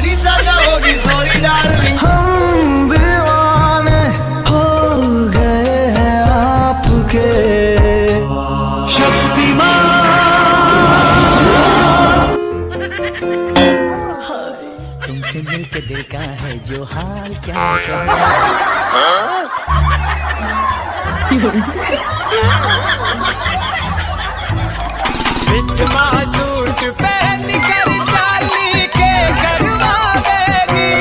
कहानी ज्यादा होगी सॉरी डार्लिंग। हम दीवाने हो गए हैं आपके शक्तिमान। तुमसे मिलके दिल का है जो हाल क्या सूट पहन कर चाली के गरबा देगी।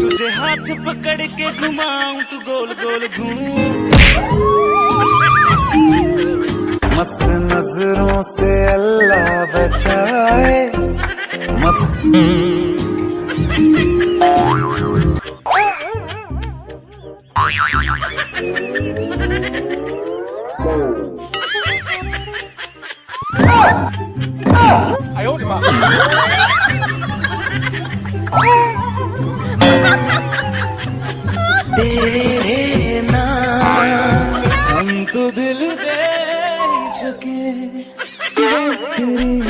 तुझे हाथ पकड़ के घुमाऊं तू गोल गोल घूम। मस्त नजरों से अल्लाह बचाए। मस्त तेरे नाम हम तो दिल दे चुके बस तेरी।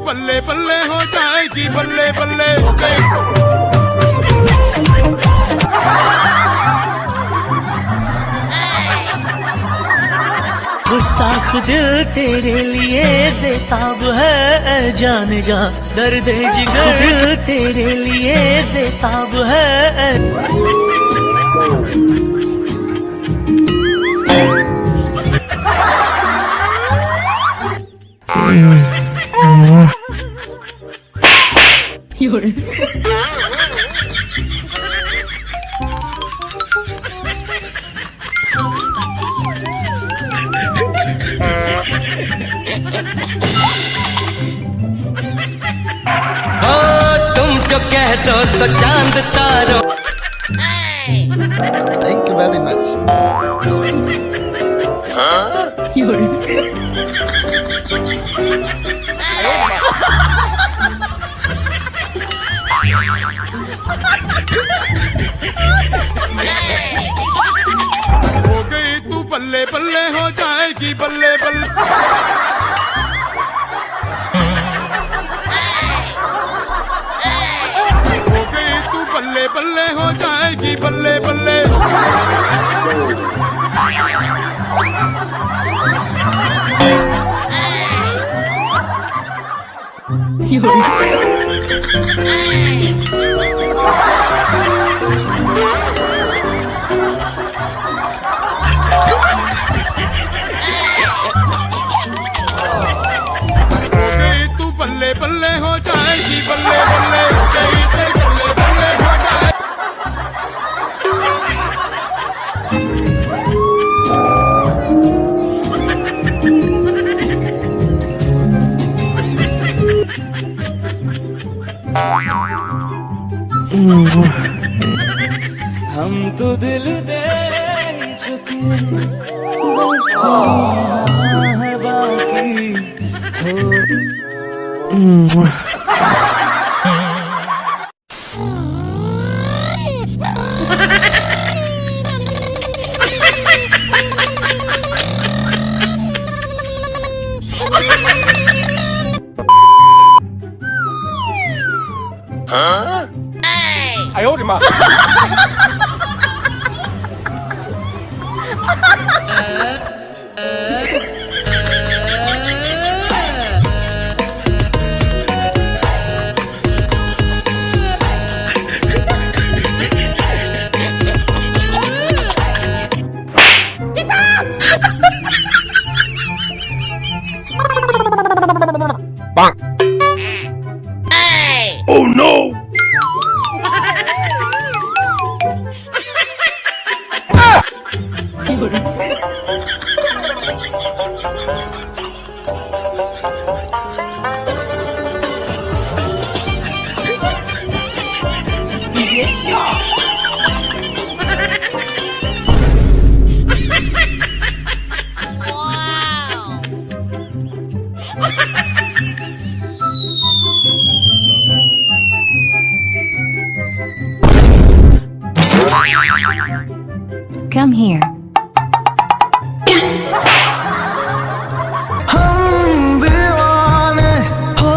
बल्ले बल्ले हो जाएगी बल्ले बल्ले हो गई। गुस्ताख दिल तेरे लिए बेताब है जान जा दर्द जिगर दिल तेरे लिए बेताब है। तुम जो कह दो तो चांद तारों। Thank you very much. हो गई तू बल्ले बल्ले हो जाएगी बल्ले बल्ले। हो गई तू बल्ले बल्ले हो जाएगी बल्ले बल्ले। बल्ले बल्ले हो जाएगी बल्ले बल्ले हो गई ते बल्ले बल्ले हो जाए। हम तो दिल दे चुके बस यहाँ है बाकी थोड़ी।哎呦我的妈！Oh 你别笑。Come here. हम दीवाने हो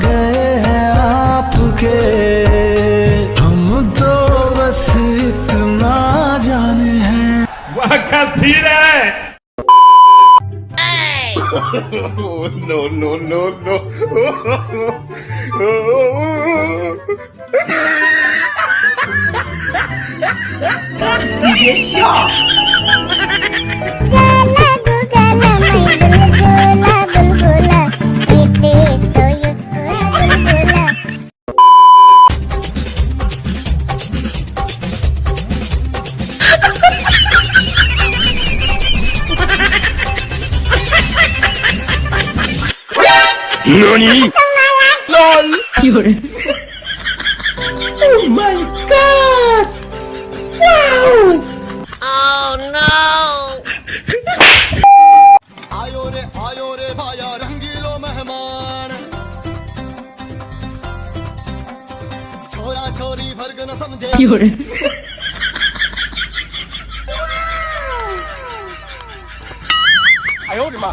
गए हैं आपके, हम तो बस इतना जाने हैं। वाह क्या सीन है। No no no no。 NANI? LOL. 有人。Oh my god! Wow! आयो रे भाया रंगीलो मेहमान, छोरा छोरी फर्क न समझे। 有人。哎呦我的妈！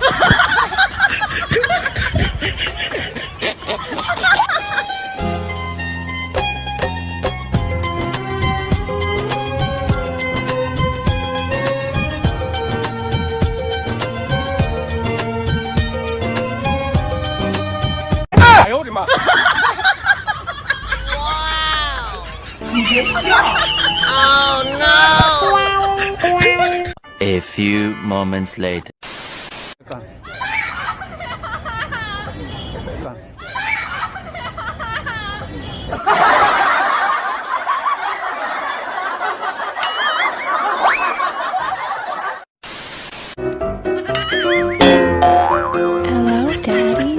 哎呦我的妈！ 你别笑。 A few moments later. Hello, Daddy.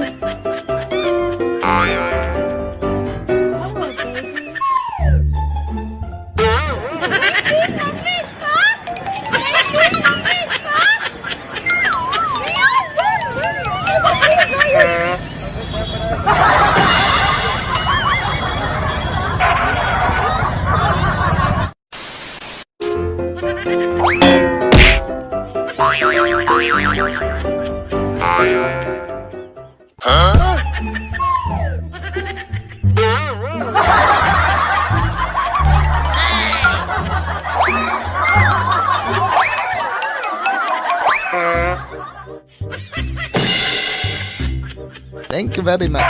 Thank you very much.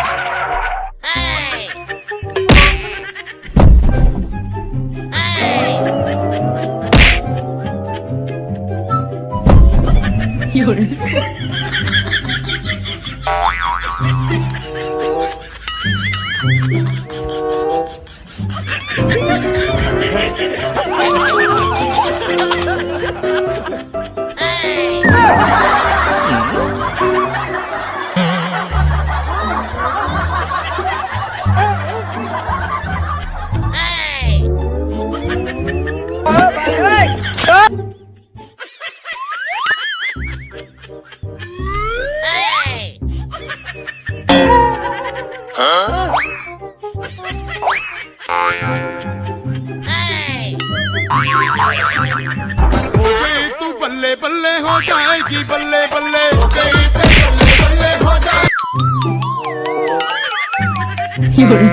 तू बल्ले बल्ले हो जाएगी, बल्ले बल्ले तेरी पे बल्ले बल्ले हो जाए। 有人。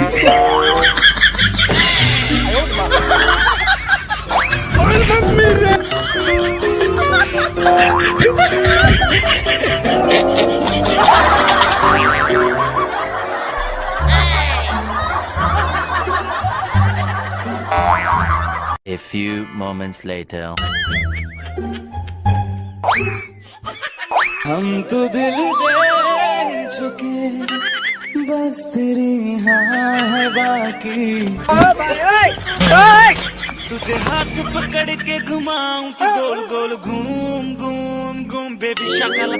A few moments later. हम तो दिल दे चुके बस तेरी हाँ है बाकी। तुझे हाथ पकड़ के घुमाऊं तो गोल गोल घूम घूम घूम बेबी शकल।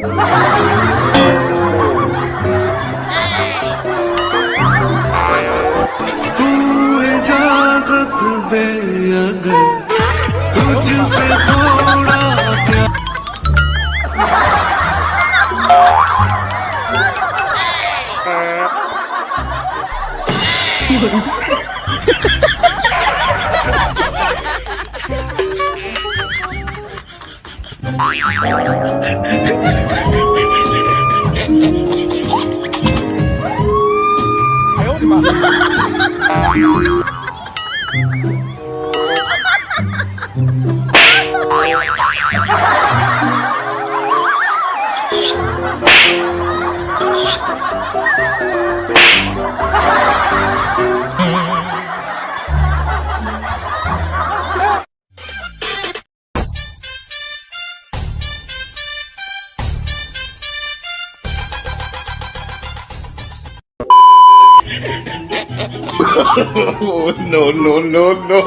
तू इजाजत दे अगर तुझसे थोड़ा प्यार। Oh, no, no, no, no.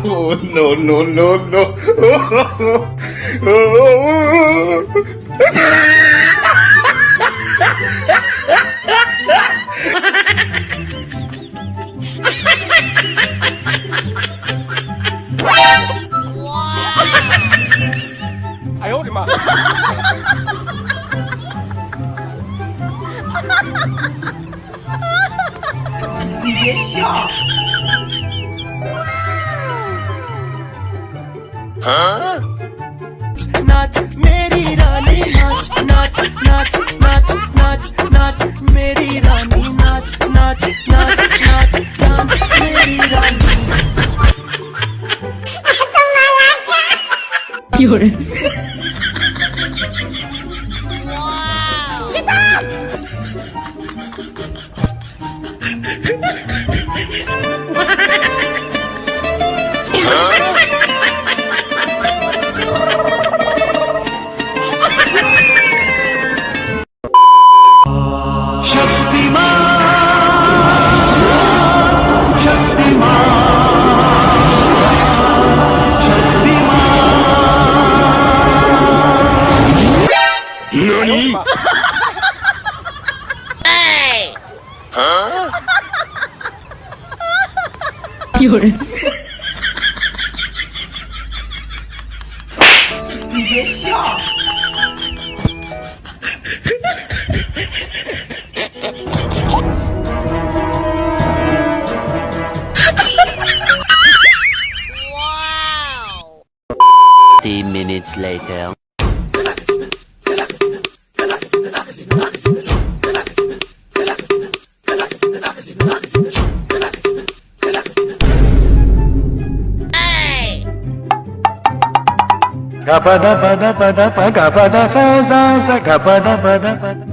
Oh, no, no, no, no. नाच मेरी रानी नाच नाच नाच नाच नाच नाच मेरी रानी नाच नाच नाच नाच नाच मेरी रानी। Minutes later. Gapada pada pada pada gapada sa sa sa gapada pada pada.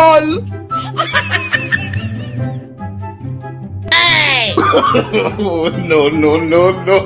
petrol. No, no, no, no.